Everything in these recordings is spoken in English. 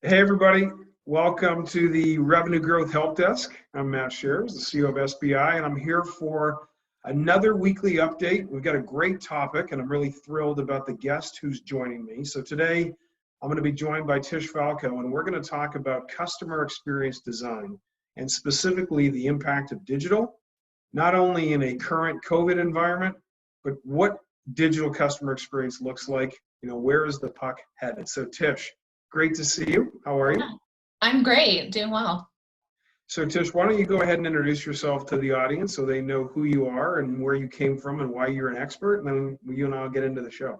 Hey, everybody. Welcome to the Revenue Growth Help Desk. I'm Matt Shears, the CEO of SBI, and I'm here for another weekly update. We've got a great topic, and I'm really thrilled about the guest who's joining me. So today, I'm going to be joined by Tish Falco, and we're going to talk about customer experience design, and specifically the impact of digital, not only in a current COVID environment, but what digital customer experience looks like. Where is the puck headed? So Tish, great to see you. How are you? I'm great, doing well. So Tish, why don't you go ahead and introduce yourself to the audience so they know who you are and where you came from and why you're an expert, and then you and I'll get into the show.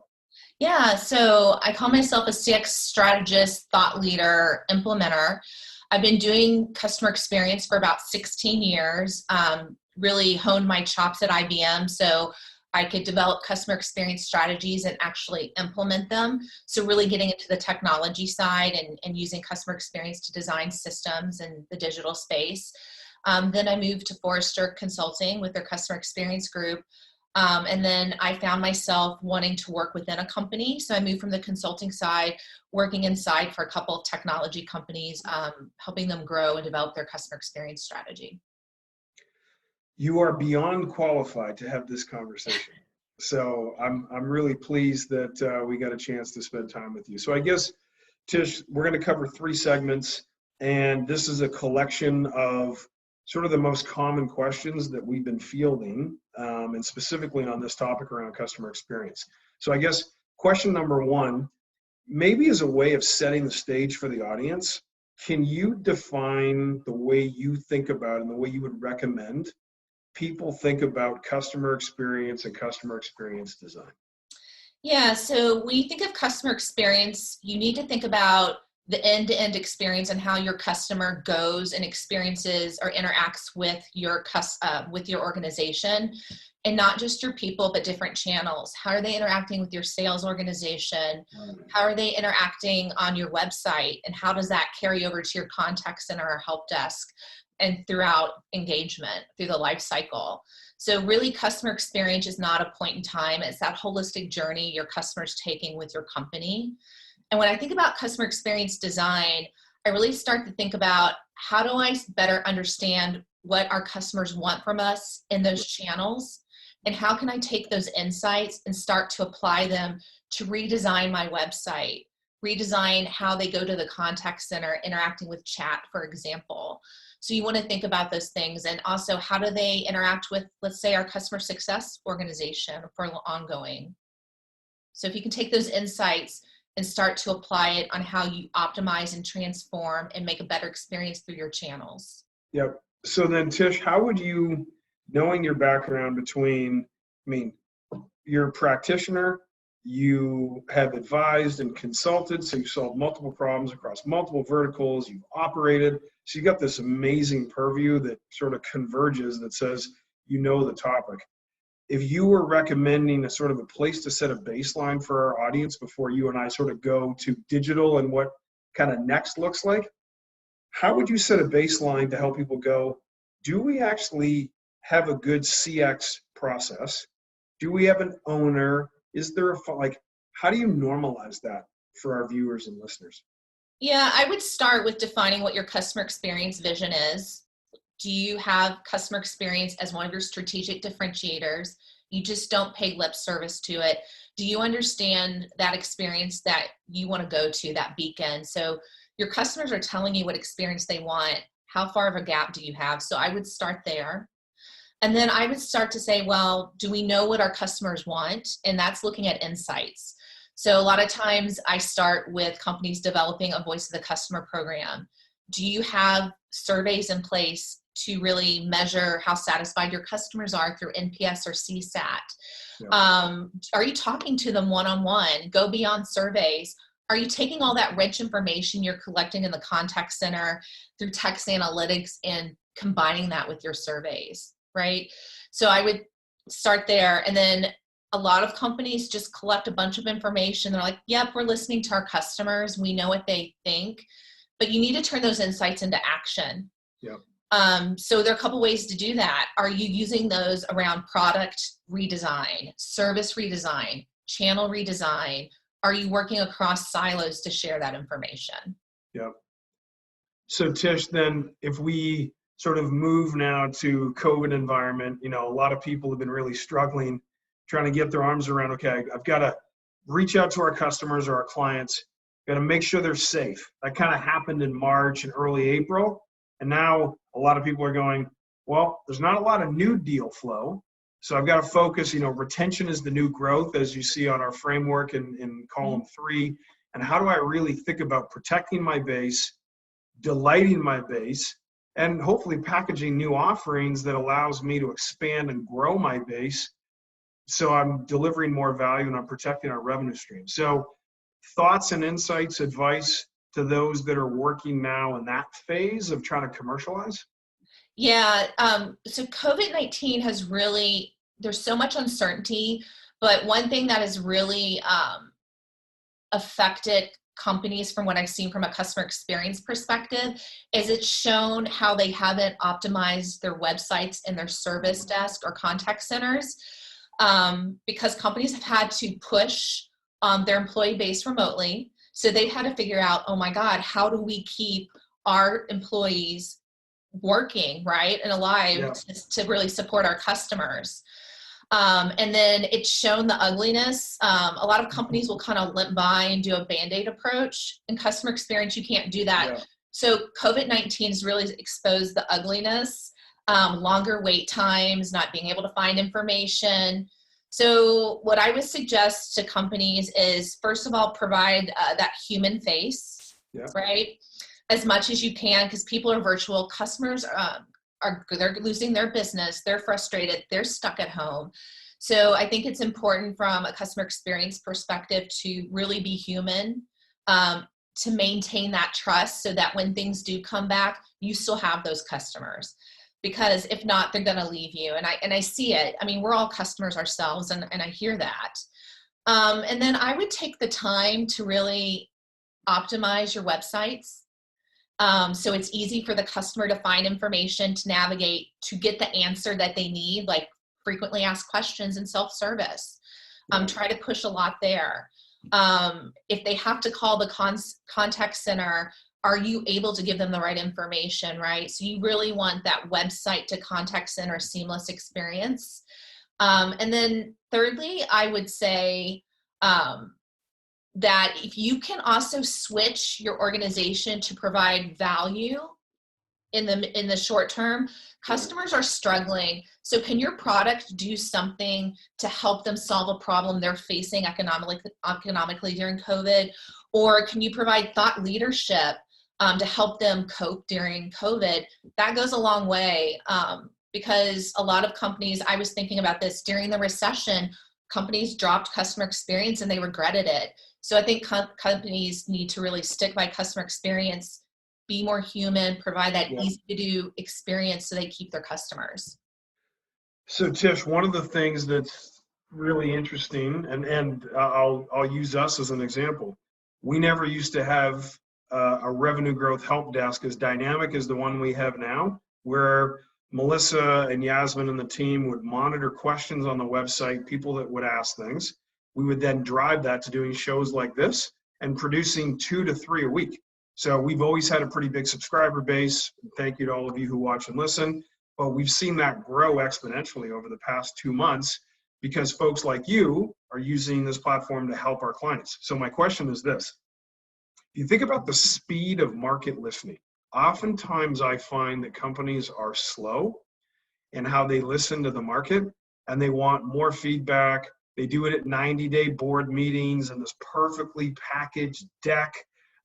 Yeah, so I call myself a CX strategist, thought leader, implementer. I've been doing customer experience for about 16 years, really honed my chops at IBM so I could develop customer experience strategies and actually implement them. So really getting into the technology side and using customer experience to design systems in the digital space. Then I moved to Forrester Consulting with their customer experience group. And then I found myself wanting to work within a company. So I moved from the consulting side, working inside for a couple of technology companies, helping them grow and develop their customer experience strategy. You are beyond qualified to have this conversation. So I'm really pleased that we got a chance to spend time with you. So I guess, Tish, we're going to cover 3 segments, and this is a collection of sort of the most common questions that we've been fielding, and specifically on this topic around customer experience. So I guess question number 1, maybe as a way of setting the stage for the audience, can you define the way you think about and the way you would recommend people think about customer experience and customer experience design? Yeah, so when you think of customer experience, you need to think about the end-to-end experience and how your customer goes and experiences or interacts with your organization, and not just your people, but different channels. How are they interacting with your sales organization? How are they interacting on your website? And how does that carry over to your contact center or help desk and throughout engagement through the life cycle? So really, customer experience is not a point in time. It's that holistic journey your customer's taking with your company. And when I think about customer experience design, I really start to think about how do I better understand what our customers want from us in those channels, and how can I take those insights and start to apply them to redesign my website, redesign how they go to the contact center, interacting with chat, for example. So you want to think about those things, and also how do they interact with, let's say, our customer success organization for ongoing. So if you can take those insights and start to apply it on how you optimize and transform and make a better experience through your channels. Yep. So then, Tish, how would you, knowing your background you're a practitioner, you have advised and consulted, so you've solved multiple problems across multiple verticals, you've operated, so you got this amazing purview that sort of converges that says, the topic. If you were recommending a sort of a place to set a baseline for our audience before you and I sort of go to digital and what kind of next looks like, how would you set a baseline to help people go, do we actually have a good CX process? Do we have an owner? Is there how do you normalize that for our viewers and listeners? Yeah, I would start with defining what your customer experience vision is. Do you have customer experience as one of your strategic differentiators? You just don't pay lip service to it. Do you understand that experience that you want to go to, that beacon? So your customers are telling you what experience they want. How far of a gap do you have? So I would start there. And then I would start to say, well, do we know what our customers want? And that's looking at insights. So a lot of times I start with companies developing a voice of the customer program. Do you have surveys in place to really measure how satisfied your customers are through NPS or CSAT? Yeah. Are you talking to them one-on-one? Go beyond surveys. Are you taking all that rich information you're collecting in the contact center through text analytics and combining that with your surveys, right? So I would start there. And then a lot of companies just collect a bunch of information. They're like, yep, we're listening to our customers. We know what they think. But you need to turn those insights into action. Yep. So there are a couple ways to do that. Are you using those around product redesign, service redesign, channel redesign? Are you working across silos to share that information? Yeah. So Tish, then if we sort of move now to COVID environment, a lot of people have been really struggling, trying to get their arms around, okay, I've got to reach out to our customers or our clients, got to make sure they're safe. That kind of happened in March and early April. And now a lot of people are going, well, there's not a lot of new deal flow. So I've got to focus, retention is the new growth, as you see on our framework in column 3. And how do I really think about protecting my base, delighting my base, and hopefully packaging new offerings that allows me to expand and grow my base, so I'm delivering more value and I'm protecting our revenue stream. So thoughts and insights, advice to those that are working now in that phase of trying to commercialize? Yeah, so COVID-19 has really, there's so much uncertainty, but one thing that has really affected companies from what I've seen from a customer experience perspective is it's shown how they haven't optimized their websites and their service desk or contact centers, because companies have had to push their employee base remotely. So they've had to figure out, oh my God, how do we keep our employees working, right, and alive to really support our customers? And then it's shown the ugliness. A lot of companies will kind of limp by and do a Band-Aid approach. In customer experience, you can't do that. Yeah. So COVID-19 has really exposed the ugliness, longer wait times, not being able to find information. So what I would suggest to companies is, first of all, provide that human face, right, as much as you can, because people are virtual. Customers they're losing their business, they're frustrated, they're stuck at home. So I think it's important from a customer experience perspective to really be human, to maintain that trust so that when things do come back, you still have those customers. Because if not, they're going to leave you. And I see it. I mean, we're all customers ourselves, and I hear that. And then I would take the time to really optimize your websites. So it's easy for the customer to find information, to navigate, to get the answer that they need, like frequently asked questions and self-service. Try to push a lot there. If they have to call the contact center, are you able to give them the right information, right? So you really want that website to contact center seamless experience. And then thirdly, I would say, that if you can also switch your organization to provide value in the short term, customers are struggling. So can your product do something to help them solve a problem they're facing economically during COVID? Or can you provide thought leadership to help them cope during COVID? That goes a long way, because a lot of companies, I was thinking about this during the recession, companies dropped customer experience and they regretted it. So I think companies need to really stick by customer experience, be more human, provide that easy to do experience so they keep their customers. So Tish, one of the things that's really interesting, and I'll use us as an example. We never used to have a revenue growth help desk as dynamic as the one we have now, where Melissa and Yasmin and the team would monitor questions on the website, people that would ask things. We would then drive that to doing shows like this and producing 2 to 3 a week. So we've always had a pretty big subscriber base. Thank you to all of you who watch and listen. But we've seen that grow exponentially over the past 2 months because folks like you are using this platform to help our clients. So my question is this. If you think about the speed of market listening, oftentimes I find that companies are slow in how they listen to the market and they want more feedback. They do it at 90-day board meetings and this perfectly packaged deck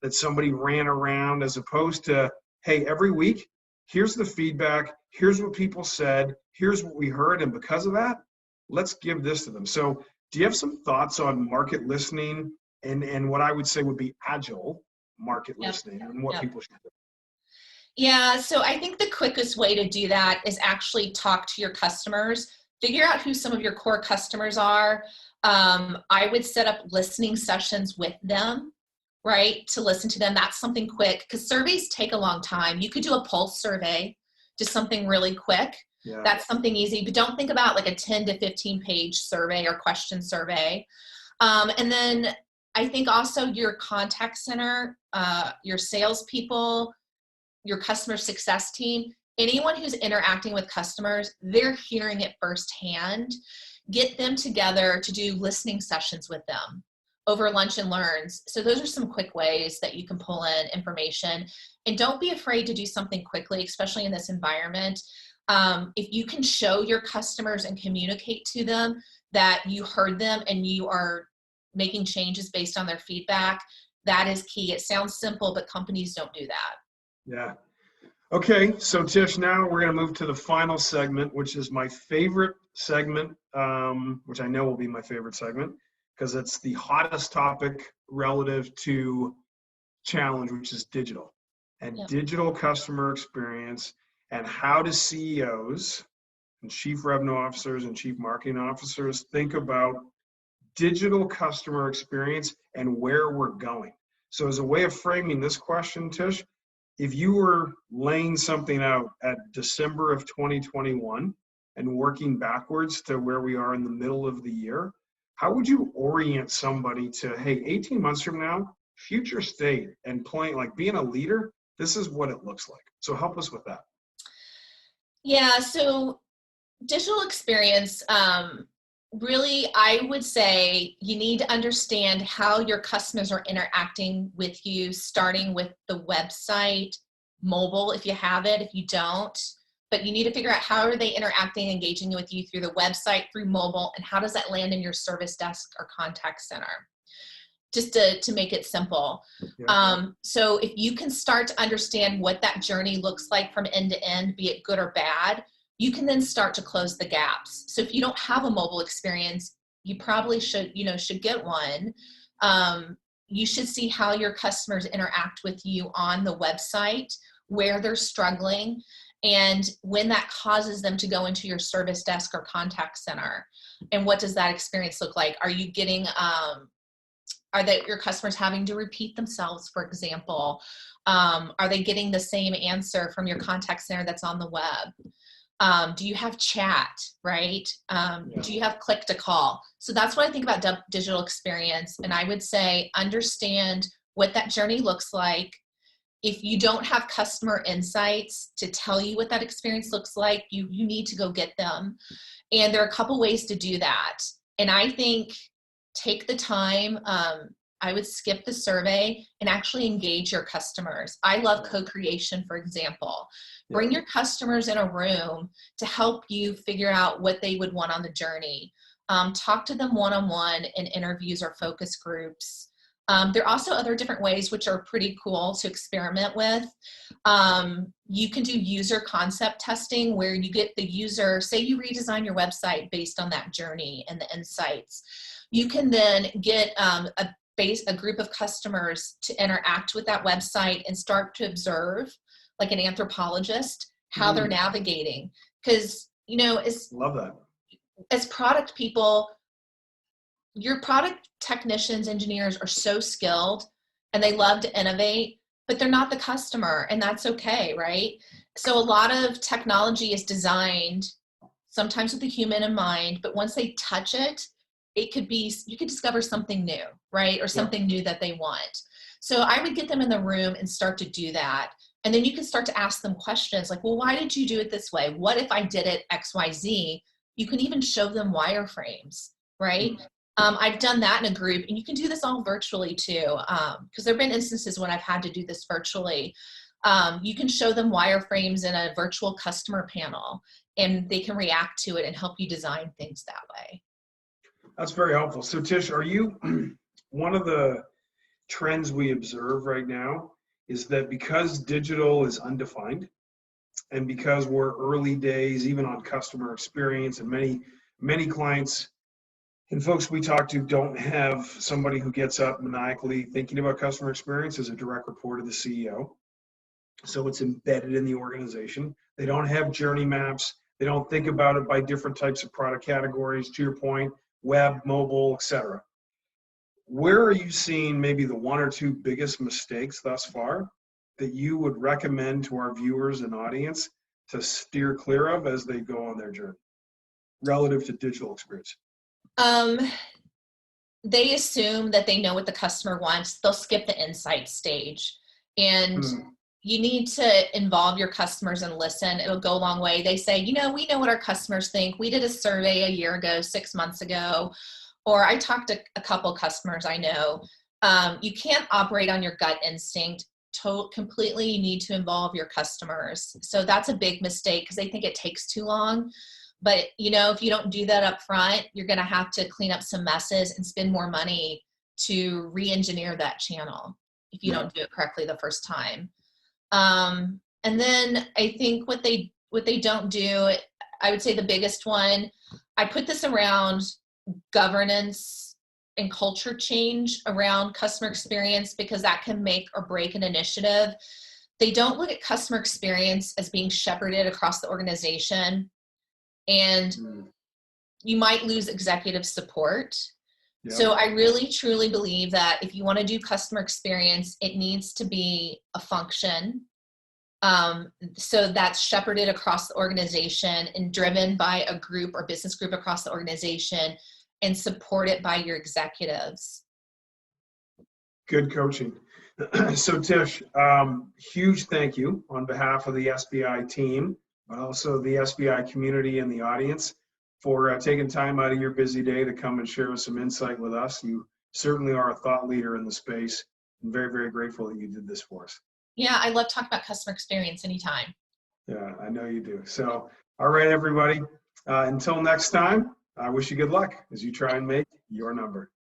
that somebody ran around, as opposed to, hey, every week, here's the feedback, here's what people said, here's what we heard, and because of that, let's give this to them. So do you have some thoughts on market listening and what I would say would be agile market listening and what people should do? Yeah, so I think the quickest way to do that is actually talk to your customers. Figure out who some of your core customers are. I would set up listening sessions with them, right, to listen to them. That's something quick, because surveys take a long time. You could do a pulse survey, just something really quick. Yeah. That's something easy, but don't think about like a 10 to 15 page survey or question survey. And then I think also your contact center, your salespeople, your customer success team, anyone who's interacting with customers, they're hearing it firsthand. Get them together to do listening sessions with them over lunch and learns. So those are some quick ways that you can pull in information. And don't be afraid to do something quickly, especially in this environment. If you can show your customers and communicate to them that you heard them and you are making changes based on their feedback, that is key. It sounds simple, but companies don't do that. Yeah. Okay, so Tish, now we're going to move to the final segment, which is my favorite segment, which I know will be my favorite segment because it's the hottest topic relative to challenge, which is digital and digital customer experience, and how do CEOs and chief revenue officers and chief marketing officers think about digital customer experience and where we're going. So as a way of framing this question, Tish, if you were laying something out at December of 2021 and working backwards to where we are in the middle of the year, how would you orient somebody to, hey, 18 months from now, future state and playing, like being a leader, this is what it looks like. So help us with that. Yeah, so digital experience, really, I would say you need to understand how your customers are interacting with you, starting with the website, mobile, if you have it, if you don't. But you need to figure out how are they interacting, engaging with you through the website, through mobile, and how does that land in your service desk or contact center? Just to make it simple. Yeah. So if you can start to understand what that journey looks like from end to end, be it good or bad, you can then start to close the gaps. So if you don't have a mobile experience, you probably should get one. You should see how your customers interact with you on the website, where they're struggling, and when that causes them to go into your service desk or contact center. And what does that experience look like? Are you getting, your customers having to repeat themselves, for example? Are they getting the same answer from your contact center that's on the web? Do you have chat, right? Do you have click to call? So that's what I think about digital experience. And I would say, understand what that journey looks like. If you don't have customer insights to tell you what that experience looks like, you need to go get them. And there are a couple ways to do that. And I think take the time. I would skip the survey and actually engage your customers. I love co-creation, for example. Bring your customers in a room to help you figure out what they would want on the journey. Talk to them one-on-one in interviews or focus groups. There are also other different ways which are pretty cool to experiment with. You can do user concept testing where you get the user, say you redesign your website based on that journey and the insights. You can then get a group of customers to interact with that website and start to observe, like an anthropologist, how they're navigating. Because, love that. As product people, your product technicians, engineers are so skilled and they love to innovate, but they're not the customer, and that's okay, right? So a lot of technology is designed sometimes with the human in mind, but once they touch it, you could discover something new, right? Or something new that they want. So I would get them in the room and start to do that. And then you can start to ask them questions like, well, why did you do it this way? What if I did it XYZ? You can even show them wireframes, right? I've done that in a group, and you can do this all virtually too, because there have been instances when I've had to do this virtually. You can show them wireframes in a virtual customer panel, and they can react to it and help you design things that way. That's very helpful. So Tish, are you, one of the trends we observe right now is that because digital is undefined and because we're early days, even on customer experience, and many clients and folks we talk to don't have somebody who gets up maniacally thinking about customer experience as a direct report of the CEO. So it's embedded in the organization. They don't have journey maps. They don't think about it by different types of product categories, to your point, web, mobile, etc. Where are you seeing maybe the one or two biggest mistakes thus far that you would recommend to our viewers and audience to steer clear of as they go on their journey relative to digital experience? they assume that they know what the customer wants. They'll skip the insight stage. And you need to involve your customers and listen. It'll go a long way. They say, you know, we know what our customers think. We did a survey a year ago, 6 months ago, or I talked to a couple customers I know. You can't operate on your gut instinct completely. You need to involve your customers. So that's a big mistake because they think it takes too long. But, you know, if you don't do that up front, you're going to have to clean up some messes and spend more money to re-engineer that channel if you don't do it correctly the first time. And then I think what they don't do, I would say the biggest one, I put this around governance and culture change around customer experience because that can make or break an initiative. They don't look at customer experience as being shepherded across the organization, and you might lose executive support. Yep. So I really truly believe that if you want to do customer experience, it needs to be a function. So that's shepherded across the organization and driven by a group or business group across the organization and supported by your executives. Good coaching. So Tish, huge thank you on behalf of the SBI team, but also the SBI community and the audience for taking time out of your busy day to come and share some insight with us. You certainly are a thought leader in the space. I'm very, very grateful that you did this for us. Yeah, I love talking about customer experience anytime. Yeah, I know you do. So, all right, everybody. Until next time, I wish you good luck as you try and make your number.